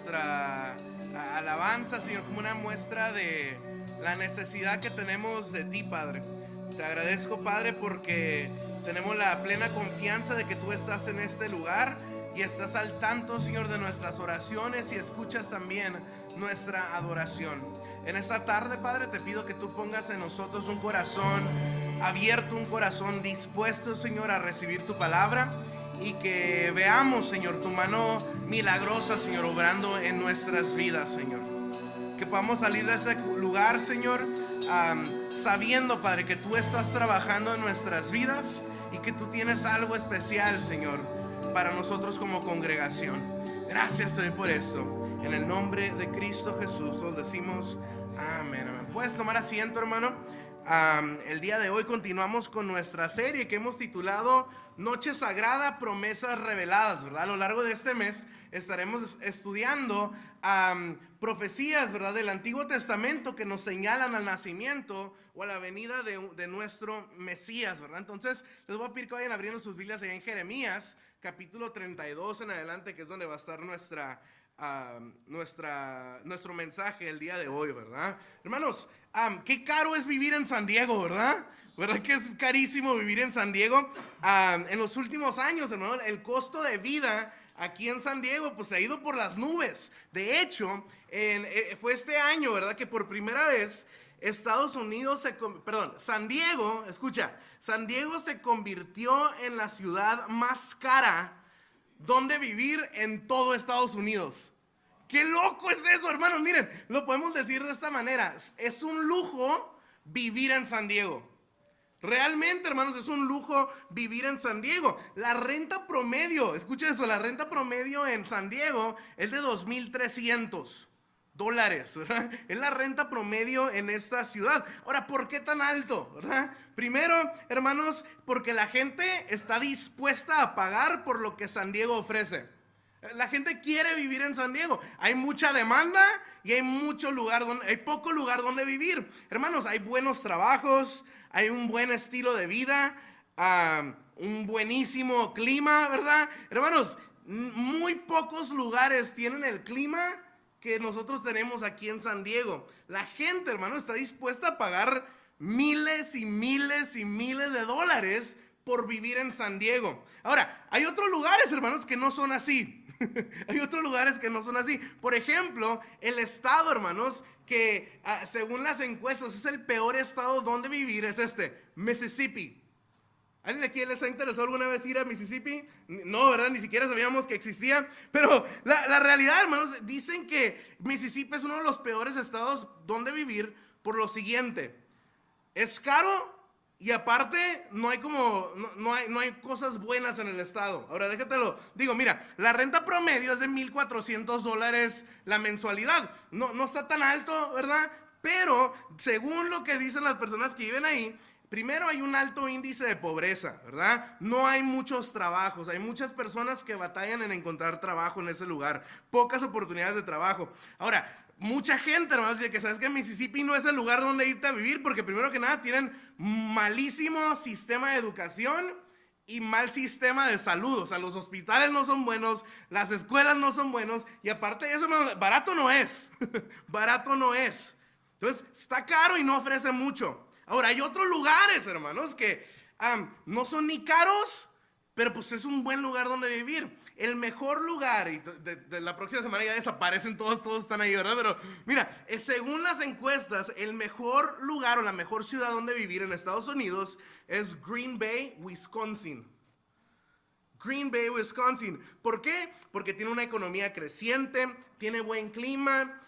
nuestra alabanza, Señor, como una muestra de la necesidad que tenemos de ti, Padre. Te agradezco, Padre, porque tenemos la plena confianza de que tú estás en este lugar y estás al tanto, Señor, de nuestras oraciones y escuchas también nuestra adoración. En esta tarde, Padre, te pido que tú pongas en nosotros un corazón abierto, un corazón dispuesto, Señor, a recibir tu palabra, y que veamos, Señor, tu mano milagrosa, Señor, obrando en nuestras vidas, Señor. Que podamos salir de ese lugar, Señor, sabiendo, Padre, que tú estás trabajando en nuestras vidas y que tú tienes algo especial, Señor, para nosotros como congregación. Gracias, Señor, por esto. En el nombre de Cristo Jesús os decimos amén, amén. Puedes tomar asiento, hermano. El día de hoy continuamos con nuestra serie que hemos titulado Noche Sagrada, Promesas Reveladas, ¿verdad? A lo largo de este mes estaremos estudiando profecías, ¿verdad?, del Antiguo Testamento que nos señalan al nacimiento o a la venida de nuestro Mesías, ¿verdad? Entonces les voy a pedir que vayan abriendo sus Biblias allá en Jeremías, capítulo 32 en adelante, que es donde va a estar nuestro mensaje el día de hoy, ¿verdad? Hermanos, qué caro es vivir en San Diego, ¿verdad? ¿Verdad que es carísimo vivir en San Diego? En los últimos años, hermano, el costo de vida aquí en San Diego pues se ha ido por las nubes. De hecho, fue este año, ¿verdad?, que por primera vez San Diego, escucha, San Diego se convirtió en la ciudad más cara donde vivir en todo Estados Unidos. ¡Qué loco es eso, hermanos! Miren, lo podemos decir de esta manera: es un lujo vivir en San Diego. Realmente, hermanos, es un lujo vivir en San Diego. La renta promedio, escucha eso, la renta promedio en San Diego es de $2,300, ¿verdad? Es la renta promedio en esta ciudad. Ahora, ¿por qué tan alto, verdad? Primero, hermanos, porque la gente está dispuesta a pagar por lo que San Diego ofrece. La gente quiere vivir en San Diego. Hay mucha demanda y hay poco lugar donde vivir. Hermanos, hay buenos trabajos, hay un buen estilo de vida, un buenísimo clima, ¿verdad? Hermanos, muy pocos lugares tienen el clima que nosotros tenemos aquí en San Diego. La gente, hermano, está dispuesta a pagar miles y miles y miles de dólares por vivir en San Diego. Ahora, hay otros lugares, hermanos, que no son así. Hay otros lugares que no son así. Por ejemplo, el estado, hermanos, que según las encuestas es el peor estado donde vivir, es Mississippi. ¿Alguien aquí les ha interesado alguna vez ir a Mississippi? No, ¿verdad? Ni siquiera sabíamos que existía. Pero la realidad, hermanos, dicen que Mississippi es uno de los peores estados donde vivir por lo siguiente: es caro y aparte no hay cosas buenas en el estado. Ahora déjatelo digo, mira, la renta promedio es de $1,400 la mensualidad. No está tan alto, ¿verdad? Pero según lo que dicen las personas que viven ahí, primero hay un alto índice de pobreza, ¿verdad? No hay muchos trabajos, hay muchas personas que batallan en encontrar trabajo en ese lugar, pocas oportunidades de trabajo. Ahora, mucha gente, hermanos, dice que sabes que Mississippi no es el lugar donde irte a vivir porque primero que nada tienen malísimo sistema de educación y mal sistema de salud. O sea, los hospitales no son buenos, las escuelas no son buenos, y aparte de eso, hermanos, barato no es. Barato no es. Entonces, está caro y no ofrece mucho. Ahora, hay otros lugares, hermanos, que no son ni caros, pero pues es un buen lugar donde vivir. El mejor lugar, y de la próxima semana ya desaparecen todos están ahí, ¿verdad? Pero mira, según las encuestas, el mejor lugar o la mejor ciudad donde vivir en Estados Unidos es Green Bay, Wisconsin. Green Bay, Wisconsin. ¿Por qué? Porque tiene una economía creciente, tiene buen clima,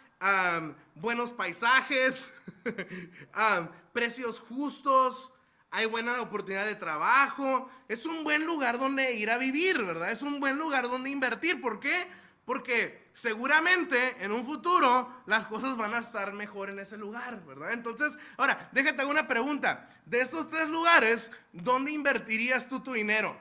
buenos paisajes, precios justos, hay buena oportunidad de trabajo. Es un buen lugar donde ir a vivir, ¿verdad? Es un buen lugar donde invertir. ¿Por qué? Porque seguramente en un futuro las cosas van a estar mejor en ese lugar, ¿verdad? Entonces, ahora, déjate una pregunta. De estos tres lugares, ¿dónde invertirías tú tu dinero?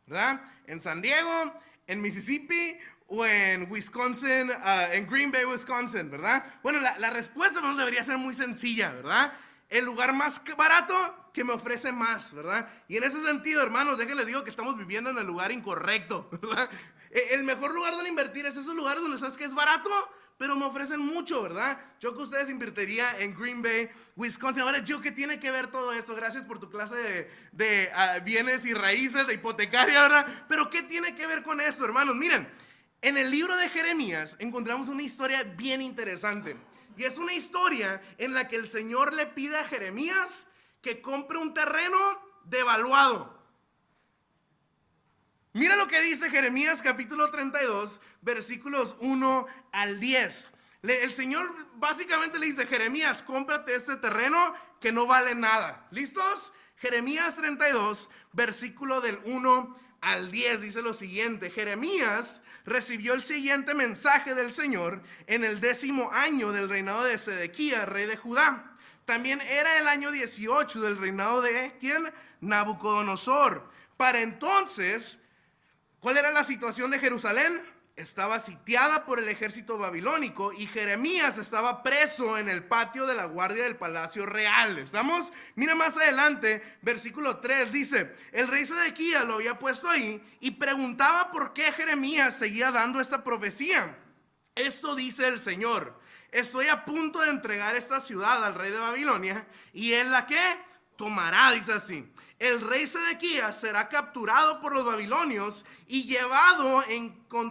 ¿Verdad? ¿En San Diego, en Mississippi o en Wisconsin, en Green Bay, Wisconsin, ¿verdad? Bueno, la respuesta no debería ser muy sencilla, ¿verdad? El lugar más barato que me ofrece más, ¿verdad? Y en ese sentido, hermanos, déjenles digo que estamos viviendo en el lugar incorrecto, ¿verdad? El mejor lugar donde invertir es esos lugares donde sabes que es barato, pero me ofrecen mucho, ¿verdad? Yo que ustedes invertiría en Green Bay, Wisconsin. Ahora, yo, ¿qué tiene que ver todo eso? Gracias por tu clase de bienes y raíces, de hipotecaria, ¿verdad? Pero ¿qué tiene que ver con esto, hermanos? Miren, en el libro de Jeremías encontramos una historia bien interesante. Y es una historia en la que el Señor le pide a Jeremías que compre un terreno devaluado. Mira lo que dice Jeremías capítulo 32, versículos 1 al 10. El Señor básicamente le dice: Jeremías, cómprate este terreno que no vale nada. ¿Listos? Jeremías 32, versículo del 1 al 10, dice lo siguiente: Jeremías recibió el siguiente mensaje del Señor en el 10º año del reinado de Sedequías, rey de Judá. También era el año 18 del reinado de ¿quién? Nabucodonosor. Para entonces, ¿cuál era la situación de Jerusalén? Estaba sitiada por el ejército babilónico y Jeremías estaba preso en el patio de la guardia del palacio real. ¿Estamos? Mira más adelante, versículo 3 dice: el rey Sedequías lo había puesto ahí y preguntaba por qué Jeremías seguía dando esta profecía. Esto dice el Señor: estoy a punto de entregar esta ciudad al rey de Babilonia y él la que tomará, dice así. El rey Sedequías será capturado por los babilonios y llevado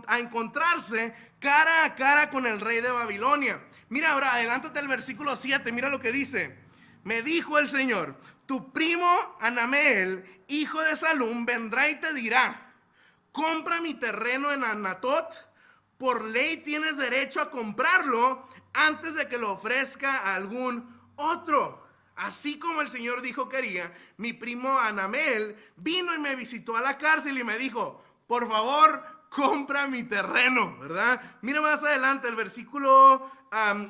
a encontrarse cara a cara con el rey de Babilonia. Mira ahora, adelántate al versículo 7, mira lo que dice. Me dijo el Señor: tu primo Anameel, hijo de Salum, vendrá y te dirá: compra mi terreno en Anatot, por ley tienes derecho a comprarlo antes de que lo ofrezca a algún otro. Así como el Señor dijo que haría, mi primo Anameel vino y me visitó a la cárcel y me dijo: por favor, compra mi terreno, ¿verdad? Mira más adelante el versículo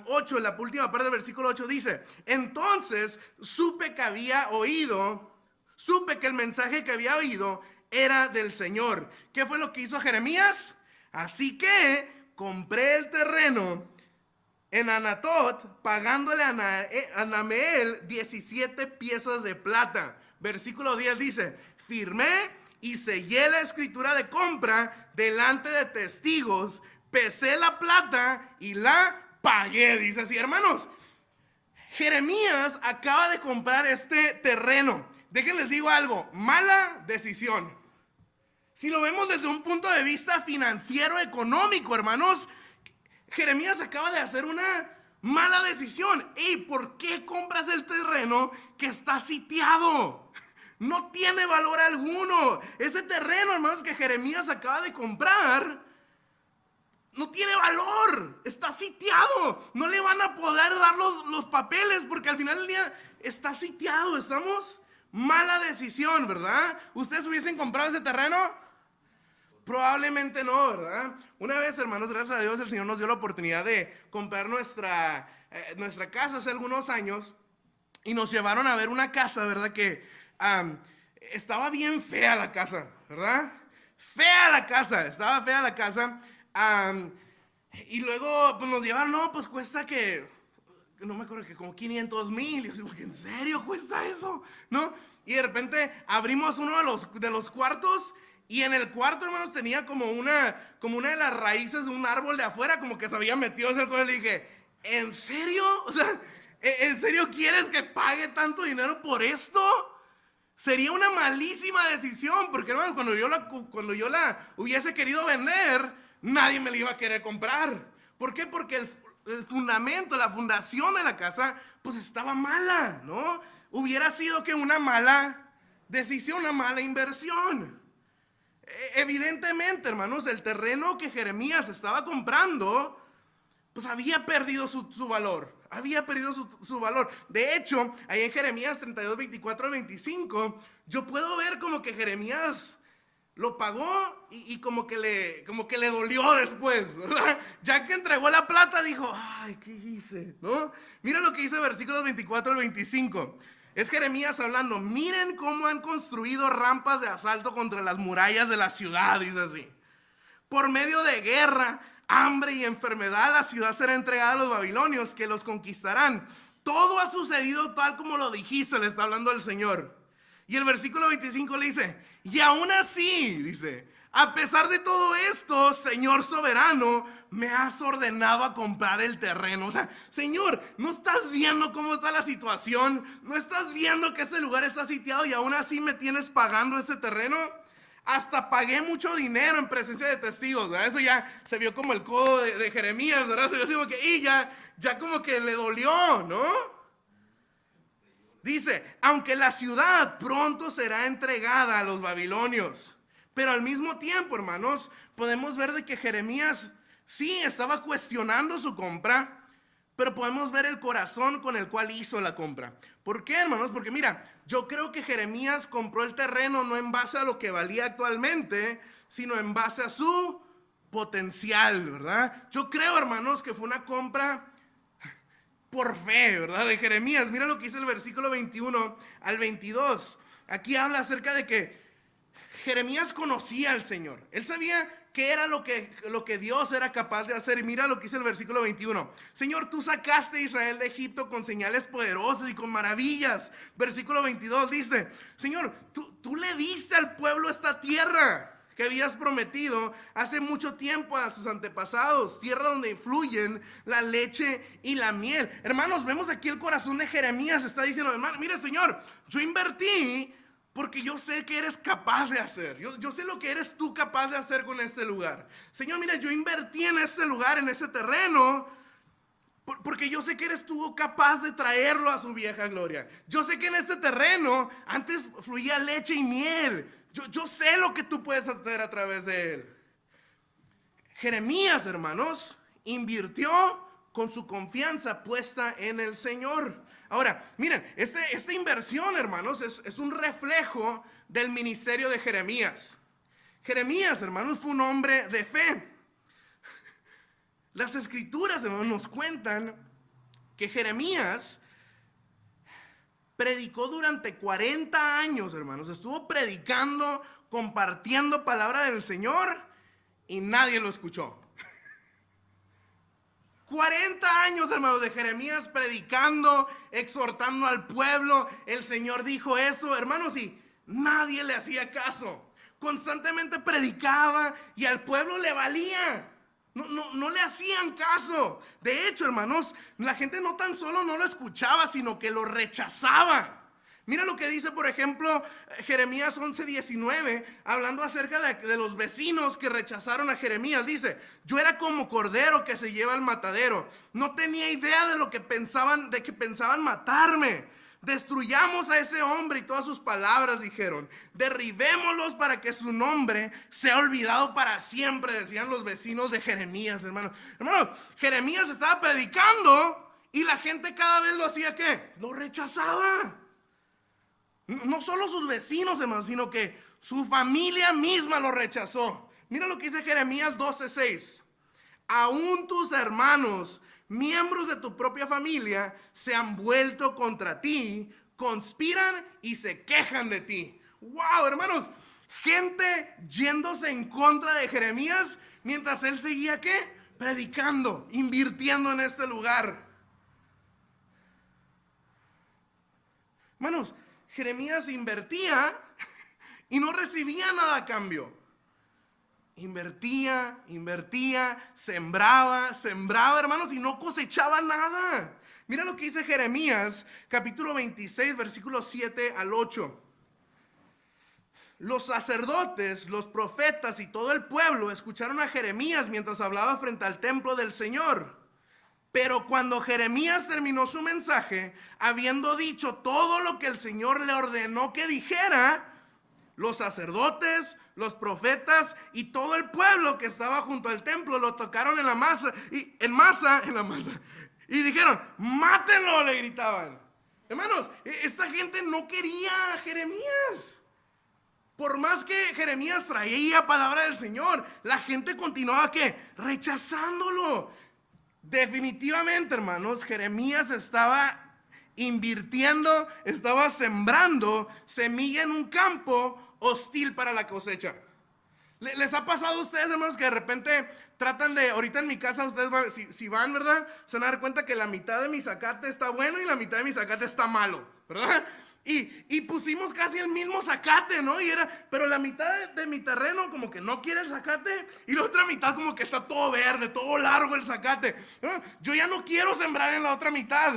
8, la última parte del versículo 8 dice: entonces supe que el mensaje que había oído era del Señor. ¿Qué fue lo que hizo Jeremías? Así que compré el terreno en Anatot, pagándole a Anameel 17 piezas de plata. Versículo 10 dice: firmé y sellé la escritura de compra delante de testigos, pesé la plata y la pagué. Dice así, hermanos. Jeremías acaba de comprar este terreno. Déjenles digo algo: mala decisión. Si lo vemos desde un punto de vista financiero, económico, hermanos, Jeremías acaba de hacer una mala decisión. ¿Y por qué compras el terreno que está sitiado? No tiene valor alguno. Ese terreno, hermanos, que Jeremías acaba de comprar, no tiene valor. Está sitiado. No le van a poder dar los papeles porque al final del día está sitiado. ¿Estamos? Mala decisión, ¿verdad? ¿Ustedes hubiesen comprado ese terreno? Probablemente no, ¿verdad? Una vez, hermanos, gracias a Dios, el Señor nos dio la oportunidad de comprar nuestra casa hace algunos años y nos llevaron a ver una casa, ¿verdad? Que estaba bien fea la casa, ¿verdad? Estaba fea la casa. Y luego pues, nos llevaron, no, pues cuesta que, no me acuerdo, que como 500,000. Y yo digo, ¿en serio cuesta eso? ¿No? Y de repente abrimos uno de los cuartos. Y en el cuarto, hermanos, tenía como una de las raíces de un árbol de afuera, como que se había metido en el cuarto. Y le dije: ¿en serio? O sea, ¿en serio quieres que pague tanto dinero por esto? Sería una malísima decisión, porque, hermanos, cuando yo la hubiese querido vender, nadie me la iba a querer comprar. ¿Por qué? Porque el fundamento, la fundación de la casa, pues estaba mala, ¿no? Hubiera sido que una mala decisión, una mala inversión. Evidentemente, hermanos, el terreno que Jeremías estaba comprando, pues había perdido su valor. Había perdido su valor. De hecho, ahí en Jeremías 32, 24 al 25, yo puedo ver como que Jeremías lo pagó y como que le dolió después, ¿verdad? Ya que entregó la plata, dijo: ay, ¿qué hice? ¿No? Mira lo que dice versículos 24 al 25. Es Jeremías hablando: miren cómo han construido rampas de asalto contra las murallas de la ciudad, dice así. Por medio de guerra, hambre y enfermedad, la ciudad será entregada a los babilonios, que los conquistarán. Todo ha sucedido tal como lo dijiste, le está hablando el Señor. Y el versículo 25 le dice: y aún así, dice, A pesar de todo esto, Señor soberano, me has ordenado a comprar el terreno. O sea, Señor, ¿no estás viendo cómo está la situación? ¿No estás viendo que ese lugar está sitiado y aún así me tienes pagando ese terreno? Hasta pagué mucho dinero en presencia de testigos, ¿verdad? Eso ya se vio como el codo de Jeremías, ¿verdad? Se vio así como que, y ya como que le dolió, ¿no? Dice, aunque la ciudad pronto será entregada a los babilonios. Pero al mismo tiempo, hermanos, podemos ver de que Jeremías sí estaba cuestionando su compra, pero podemos ver el corazón con el cual hizo la compra. ¿Por qué, hermanos? Porque mira, yo creo que Jeremías compró el terreno no en base a lo que valía actualmente, sino en base a su potencial, ¿verdad? Yo creo, hermanos, que fue una compra por fe, ¿verdad? De Jeremías. Mira lo que dice el versículo 21 al 22. Aquí habla acerca de que Jeremías conocía al Señor. Él sabía qué era lo que Dios era capaz de hacer. Y mira lo que dice el versículo 21. Señor, tú sacaste a Israel de Egipto con señales poderosas y con maravillas. Versículo 22 dice, Señor, tú le diste al pueblo esta tierra que habías prometido hace mucho tiempo a sus antepasados, tierra donde fluyen la leche y la miel. Hermanos, vemos aquí el corazón de Jeremías. Está diciendo, hermano, mira, Señor, yo invertí porque yo sé que eres capaz de hacer. Yo sé lo que eres tú capaz de hacer con este lugar. Señor, mira, yo invertí en este lugar, en ese terreno, porque yo sé que eres tú capaz de traerlo a su vieja gloria. Yo sé que en este terreno antes fluía leche y miel. Yo sé lo que tú puedes hacer a través de él. Jeremías, hermanos, invirtió con su confianza puesta en el Señor. Ahora, miren, esta inversión, hermanos, es un reflejo del ministerio de Jeremías. Jeremías, hermanos, fue un hombre de fe. Las escrituras, hermanos, nos cuentan que Jeremías predicó durante 40 años, hermanos. Estuvo predicando, compartiendo palabra del Señor y nadie lo escuchó. 40 años, hermanos, de Jeremías predicando, exhortando al pueblo. El Señor dijo eso, hermanos, y nadie le hacía caso. Constantemente predicaba y al pueblo le valía. No le hacían caso. De hecho, hermanos, la gente no tan solo no lo escuchaba, sino que lo rechazaba. Mira lo que dice, por ejemplo, Jeremías 11:19, hablando acerca de los vecinos que rechazaron a Jeremías. Dice, yo era como cordero que se lleva al matadero. No tenía idea de que pensaban matarme. Destruyamos a ese hombre y todas sus palabras, dijeron. Derribémoslos para que su nombre sea olvidado para siempre, decían los vecinos de Jeremías, hermano. Hermano, Jeremías estaba predicando y la gente cada vez lo hacía, ¿qué? Lo rechazaba. No solo sus vecinos, hermanos, sino que su familia misma lo rechazó. Mira lo que dice Jeremías 12:6. Aún tus hermanos, miembros de tu propia familia, se han vuelto contra ti, conspiran y se quejan de ti. ¡Wow, hermanos! Gente yéndose en contra de Jeremías mientras él seguía, ¿qué? Predicando, invirtiendo en este lugar. Hermanos, Jeremías invertía y no recibía nada a cambio. Invertía, sembraba, hermanos, y no cosechaba nada. Mira lo que dice Jeremías, capítulo 26, versículos 7 al 8. Los sacerdotes, los profetas y todo el pueblo escucharon a Jeremías mientras hablaba frente al templo del Señor. Pero cuando Jeremías terminó su mensaje, habiendo dicho todo lo que el Señor le ordenó que dijera, los sacerdotes, los profetas y todo el pueblo que estaba junto al templo lo tocaron en la masa, y dijeron, mátenlo, le gritaban. Hermanos, esta gente no quería a Jeremías. Por más que Jeremías traía palabra del Señor, la gente continuaba, ¿qué? Rechazándolo. Definitivamente, hermanos, Jeremías estaba invirtiendo, estaba sembrando semilla en un campo hostil para la cosecha. ¿Les ha pasado a ustedes, hermanos, que de repente tratan de, ahorita en mi casa ustedes van, si van, ¿verdad? Se van a dar cuenta que la mitad de mi zacate está bueno y la mitad de mi zacate está malo, ¿verdad? Y pusimos casi el mismo zacate, ¿no? Pero la mitad de mi terreno como que no quiere el zacate y la otra mitad como que está todo verde, todo largo el zacate, ¿no? Yo ya no quiero sembrar en la otra mitad.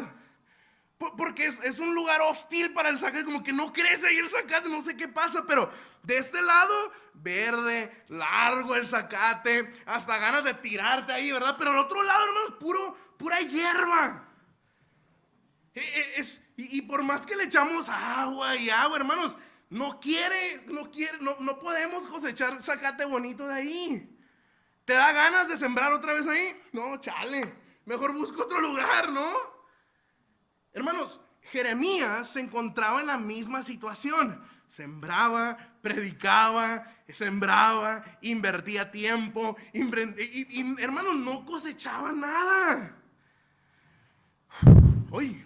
Porque es un lugar hostil para el zacate, como que no crece ahí el zacate, no sé qué pasa, pero de este lado, verde, largo el zacate, hasta ganas de tirarte ahí, ¿verdad? Pero al otro lado, hermanos, pura hierba. Y por más que le echamos agua y agua, hermanos, no podemos cosechar zacate bonito de ahí. ¿Te da ganas de sembrar otra vez ahí? No, chale, mejor busco otro lugar, ¿no? Hermanos, Jeremías se encontraba en la misma situación. Sembraba, predicaba, sembraba, invertía tiempo, y hermanos, no cosechaba nada. Oye,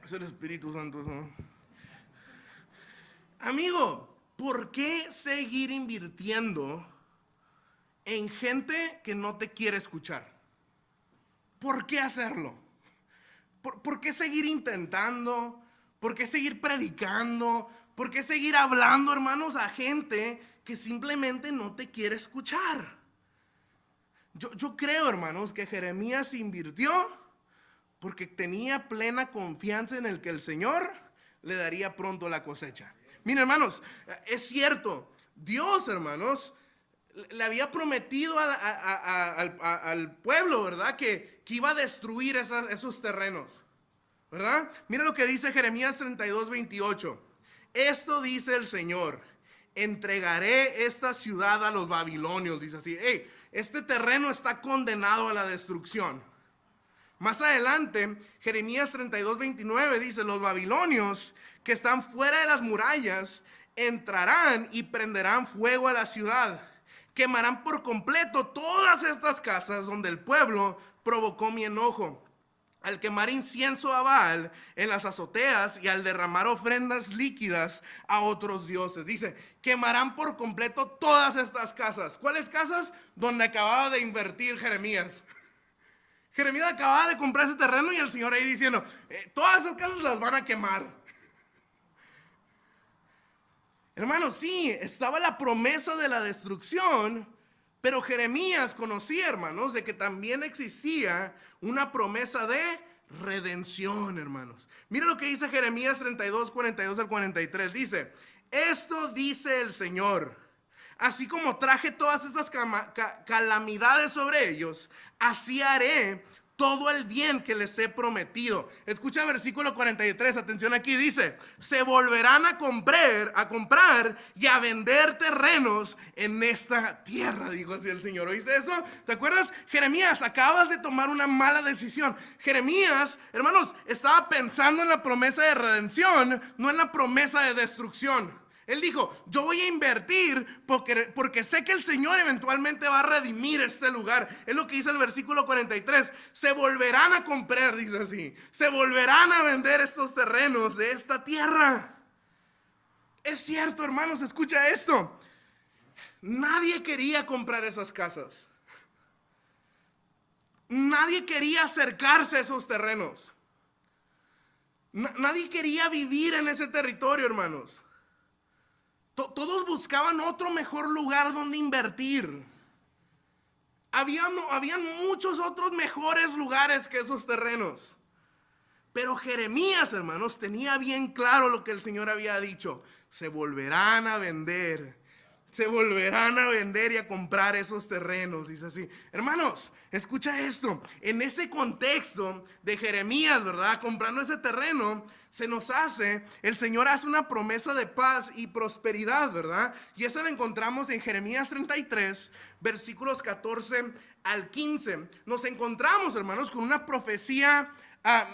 es el Espíritu Santo, ¿no? Amigo, ¿por qué seguir invirtiendo en gente que no te quiere escuchar? ¿Por qué hacerlo? ¿Por qué seguir intentando? ¿Por qué seguir predicando? ¿Por qué seguir hablando, hermanos, a gente que simplemente no te quiere escuchar? Yo creo, hermanos, que Jeremías invirtió porque tenía plena confianza en el que el Señor le daría pronto la cosecha. Miren, hermanos, es cierto, Dios, hermanos, le había prometido al pueblo, ¿verdad? Que iba a destruir esos terrenos, ¿verdad? Mira lo que dice Jeremías 32:28. Esto dice el Señor: entregaré esta ciudad a los babilonios. Dice así, hey, este terreno está condenado a la destrucción. Más adelante, Jeremías 32:29 dice: los babilonios que están fuera de las murallas entrarán y prenderán fuego a la ciudad. Quemarán por completo todas estas casas donde el pueblo provocó mi enojo, al quemar incienso a Baal en las azoteas y al derramar ofrendas líquidas a otros dioses. Dice, quemarán por completo todas estas casas. ¿Cuáles casas? Donde acababa de invertir Jeremías. Jeremías acababa de comprar ese terreno y el Señor ahí diciendo, todas esas casas las van a quemar. Hermanos, sí, estaba la promesa de la destrucción, pero Jeremías conocía, hermanos, de que también existía una promesa de redención, hermanos. Mira lo que dice Jeremías 32:42 al 43. Dice, esto dice el Señor: así como traje todas estas calamidades sobre ellos, así haré todo el bien que les he prometido. Escucha el versículo 43, atención aquí, dice, se volverán a comprar y a vender terrenos en esta tierra, dijo así el Señor. ¿Oíste eso? ¿Te acuerdas? Jeremías, acabas de tomar una mala decisión. Jeremías, hermanos, estaba pensando en la promesa de redención, no en la promesa de destrucción. Él dijo, yo voy a invertir porque sé que el Señor eventualmente va a redimir este lugar. Es lo que dice el versículo 43. Se volverán a comprar, dice así. Se volverán a vender estos terrenos de esta tierra. Es cierto, hermanos, escucha esto. Nadie quería comprar esas casas. Nadie quería acercarse a esos terrenos. Nadie quería vivir en ese territorio, hermanos. Todos buscaban otro mejor lugar donde invertir. Habían muchos otros mejores lugares que esos terrenos. Pero Jeremías, hermanos, tenía bien claro lo que el Señor había dicho. Se volverán a vender. Se volverán a vender y a comprar esos terrenos, dice así. Hermanos, escucha esto. En ese contexto de Jeremías, ¿verdad? Comprando ese terreno, el Señor hace una promesa de paz y prosperidad, ¿verdad? Y esa la encontramos en Jeremías 33, versículos 14 al 15. Nos encontramos, hermanos, con una profecía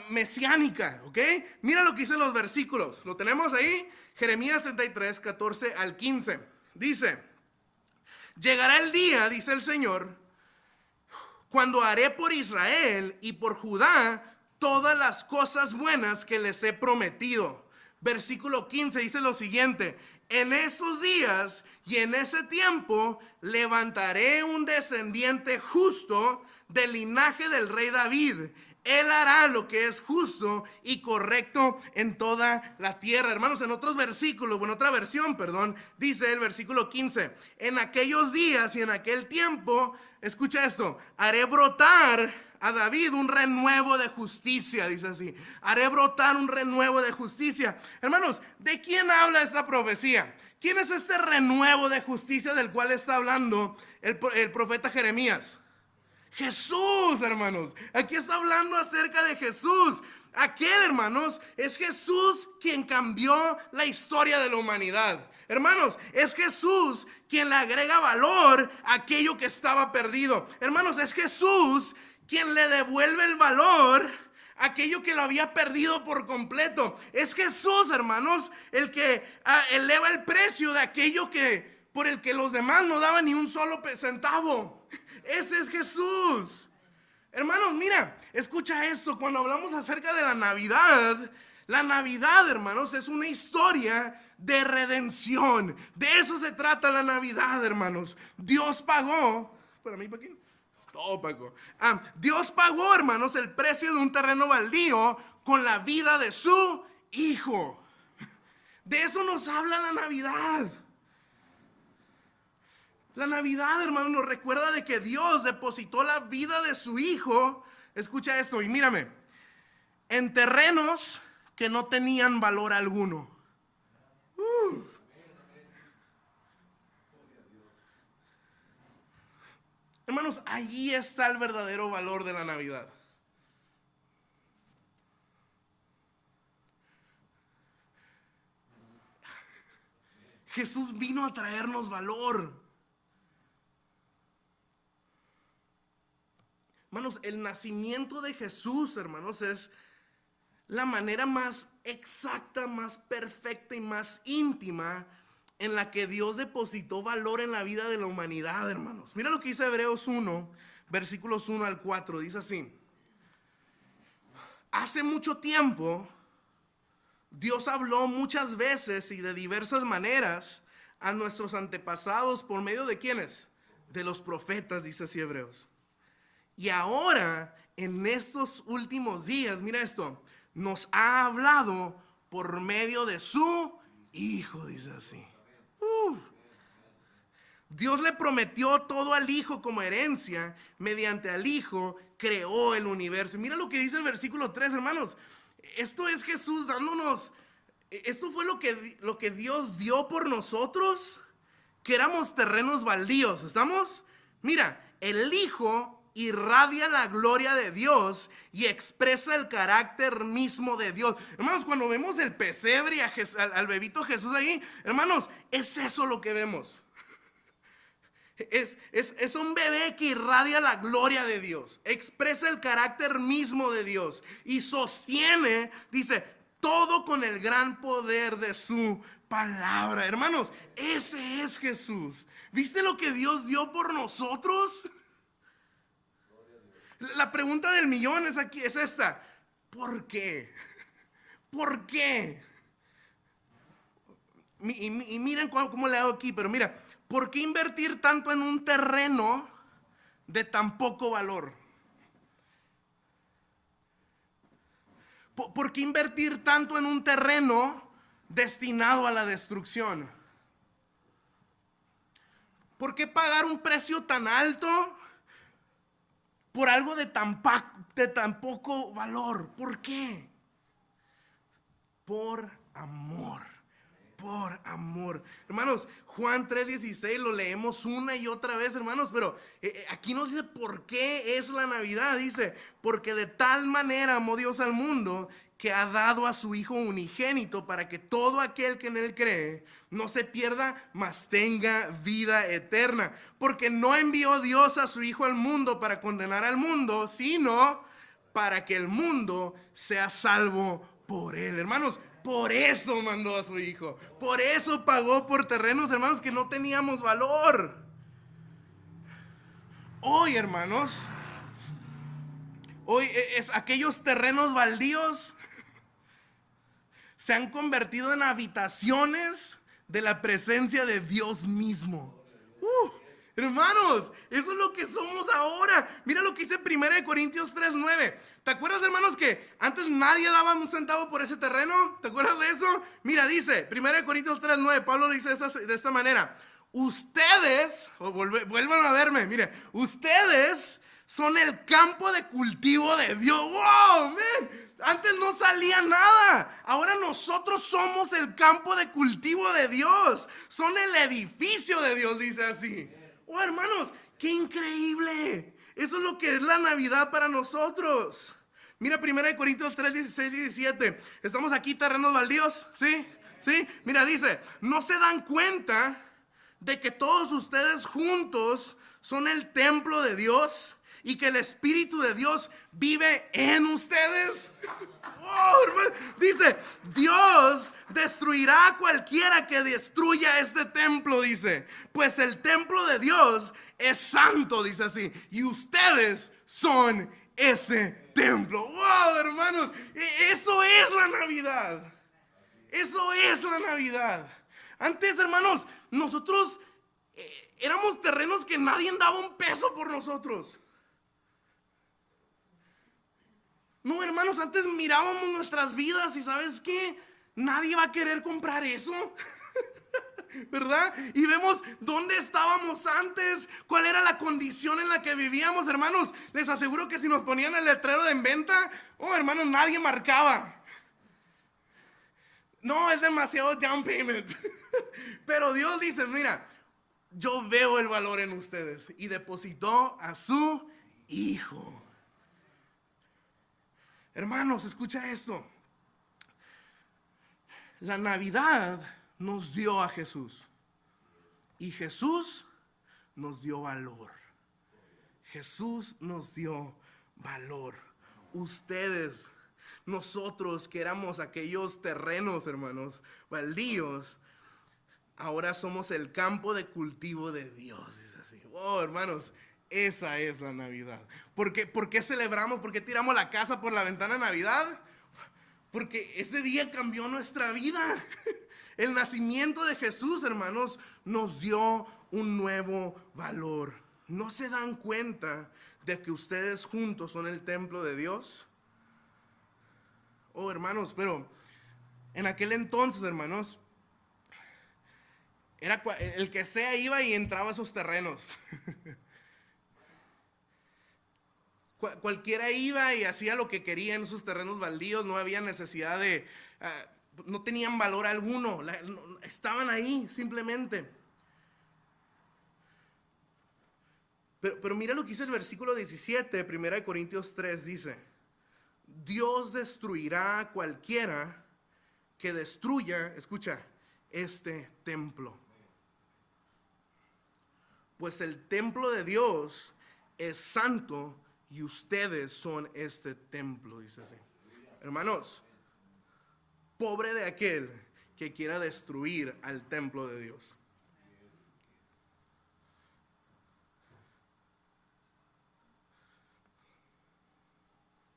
mesiánica, ¿ok? Mira lo que dicen los versículos. ¿Lo tenemos ahí? Jeremías 33, 14 al 15. Dice, llegará el día, dice el Señor, cuando haré por Israel y por Judá todas las cosas buenas que les he prometido. Versículo 15 dice lo siguiente, en esos días y en ese tiempo levantaré un descendiente justo del linaje del rey David. Él hará lo que es justo y correcto en toda la tierra. Hermanos, en otros versículos, en otra versión, perdón, dice el versículo 15: en aquellos días y en aquel tiempo, escucha esto, haré brotar a David un renuevo de justicia, dice así. Haré brotar un renuevo de justicia. Hermanos, ¿de quién habla esta profecía? ¿Quién es este renuevo de justicia del cual está hablando el profeta Jeremías? Jesús, hermanos. Aquí está hablando acerca de Jesús. Aquel, hermanos, es Jesús quien cambió la historia de la humanidad. Hermanos, es Jesús quien le agrega valor a aquello que estaba perdido. Hermanos, es Jesús quien le devuelve el valor a aquello que lo había perdido por completo. Es Jesús, hermanos, el que eleva el precio de aquello por el que los demás no daban ni un solo centavo. Ese es Jesús. Hermanos, mira, escucha esto. Cuando hablamos acerca de la Navidad, hermanos, es una historia de redención. De eso se trata la Navidad, hermanos. Dios pagó, para mí, Paquín, es todo, Paco. Dios pagó, hermanos, el precio de un terreno baldío con la vida de su Hijo. De eso nos habla la Navidad. La Navidad, hermano, nos recuerda de que Dios depositó la vida de su Hijo. Escucha esto y mírame. En terrenos que no tenían valor alguno. Hermanos, allí está el verdadero valor de la Navidad. Jesús vino a traernos valor. Hermanos, el nacimiento de Jesús, hermanos, es la manera más exacta, más perfecta y más íntima en la que Dios depositó valor en la vida de la humanidad, hermanos. Mira lo que dice Hebreos 1, versículos 1 al 4, dice así: hace mucho tiempo Dios habló muchas veces y de diversas maneras a nuestros antepasados por medio de ¿quiénes? De los profetas, dice así Hebreos. Y ahora, en estos últimos días, mira esto, nos ha hablado por medio de su Hijo, dice así. Dios le prometió todo al Hijo como herencia, mediante al Hijo creó el universo. Mira lo que dice el versículo 3, hermanos. Esto es Jesús dándonos, esto fue lo que Dios dio por nosotros, que éramos terrenos baldíos, ¿estamos? Mira, el Hijo irradia la gloria de Dios y expresa el carácter mismo de Dios. Hermanos, cuando vemos el pesebre y al bebito Jesús ahí, hermanos, es eso lo que vemos. Es un bebé que irradia la gloria de Dios, expresa el carácter mismo de Dios y sostiene, dice, todo con el gran poder de su palabra. Hermanos, ese es Jesús. ¿Viste lo que Dios dio por nosotros? La pregunta del millón es esta: ¿por qué? ¿Por qué? Y miren cómo le hago aquí, pero mira, ¿por qué invertir tanto en un terreno de tan poco valor? ¿Por qué invertir tanto en un terreno destinado a la destrucción? ¿Por qué pagar un precio tan alto por algo de tan poco valor? ¿Por qué? Por amor. Por amor. Hermanos, Juan 3:16 lo leemos una y otra vez, hermanos, pero aquí nos dice por qué es la Navidad. Dice, porque de tal manera amó Dios al mundo que ha dado a su Hijo unigénito para que todo aquel que en él cree no se pierda, mas tenga vida eterna. Porque no envió Dios a su Hijo al mundo para condenar al mundo, sino para que el mundo sea salvo por él. Hermanos, por eso mandó a su Hijo. Por eso pagó por terrenos, hermanos, que no teníamos valor. Hoy, hermanos, hoy aquellos terrenos baldíos se han convertido en habitaciones de la presencia de Dios mismo. Hermanos, eso es lo que somos ahora. Mira lo que dice 1 Corintios 3:9. ¿Te acuerdas, hermanos, que antes nadie daba un centavo por ese terreno? ¿Te acuerdas de eso? Mira, dice 1 Corintios 3:9. Pablo dice de esta manera: ustedes, vuelvan a verme, mire, ustedes son el campo de cultivo de Dios. ¡Wow, man! Antes no salía nada. Ahora nosotros somos el campo de cultivo de Dios. Son el edificio de Dios, dice así. Oh, hermanos, qué increíble. Eso es lo que es la Navidad para nosotros. Mira 1 Corintios 3, 16 y 17. Estamos aquí, terrenos baldíos, ¿sí? ¿Sí? Mira, dice: ¿no se dan cuenta de que todos ustedes juntos son el templo de Dios y que el Espíritu de Dios vive en ustedes? Oh, hermano. Dice: Dios destruirá a cualquiera que destruya este templo, dice, pues el templo de Dios es santo, dice así, y ustedes son ese templo. Wow, hermanos, eso es la Navidad. Eso es la Navidad. Antes, hermanos, nosotros éramos terrenos que nadie daba un peso por nosotros. No, hermanos, antes mirábamos nuestras vidas y ¿sabes qué? Nadie va a querer comprar eso. ¿Verdad? Y vemos dónde estábamos antes, cuál era la condición en la que vivíamos, hermanos. Les aseguro que si nos ponían el letrero de en venta, oh, hermanos, nadie marcaba. No, es demasiado down payment. Pero Dios dice: mira, yo veo el valor en ustedes, y depositó a su Hijo. Hermanos, escucha esto. La Navidad nos dio a Jesús, y Jesús nos dio valor. Jesús nos dio valor. Ustedes, nosotros que éramos aquellos terrenos, hermanos, baldíos, ahora somos el campo de cultivo de Dios. Es así. Oh, hermanos, esa es la Navidad. ¿Por qué celebramos? ¿Por qué tiramos la casa por la ventana en Navidad? Porque ese día cambió nuestra vida. El nacimiento de Jesús, hermanos, nos dio un nuevo valor. ¿No se dan cuenta de que ustedes juntos son el templo de Dios? Oh, hermanos, pero en aquel entonces, hermanos, era el que sea iba y entraba a esos terrenos. Cualquiera iba y hacía lo que quería en esos terrenos baldíos. No había necesidad de... no tenían valor alguno. Estaban ahí simplemente. Pero mira lo que dice el versículo 17, 1 Corintios 3, dice: Dios destruirá a cualquiera que destruya, escucha, este templo. Pues el templo de Dios es santo y ustedes son este templo, dice así. Hermanos, pobre de aquel que quiera destruir al templo de Dios.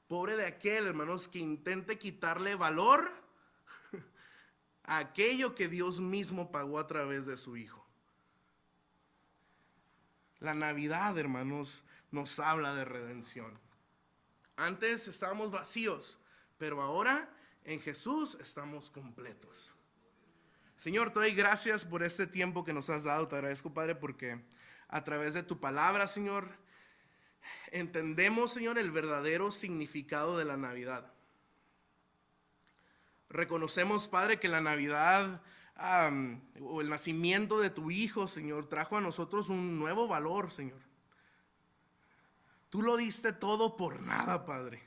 Pobre de aquel, hermanos, que intente quitarle valor a aquello que Dios mismo pagó a través de su Hijo. La Navidad, hermanos, nos habla de redención. Antes estábamos vacíos, pero ahora en Jesús estamos completos. Señor, te doy gracias por este tiempo que nos has dado. Te agradezco, Padre, porque a través de tu palabra, Señor, entendemos, Señor, el verdadero significado de la Navidad. Reconocemos, Padre, que la Navidad o el nacimiento de tu Hijo, Señor, trajo a nosotros un nuevo valor, Señor. Tú lo diste todo por nada, Padre.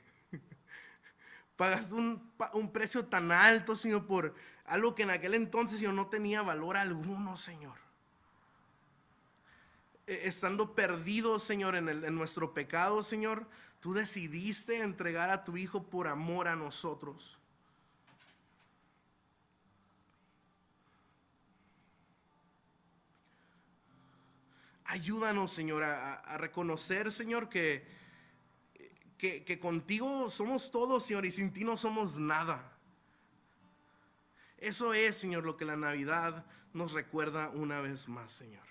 Pagaste un precio tan alto, Señor, por algo que en aquel entonces, Señor, no tenía valor alguno, Señor. Estando perdidos, Señor, en nuestro pecado, Señor, tú decidiste entregar a tu Hijo por amor a nosotros. Ayúdanos, Señor, a reconocer, Señor, que contigo somos todos, Señor, y sin ti no somos nada. Eso es, Señor, lo que la Navidad nos recuerda una vez más, Señor.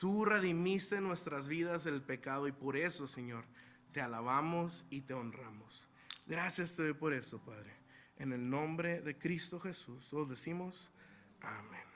Tú redimiste nuestras vidas del pecado y por eso, Señor, te alabamos y te honramos. Gracias te doy por eso, Padre. En el nombre de Cristo Jesús, todos decimos amén.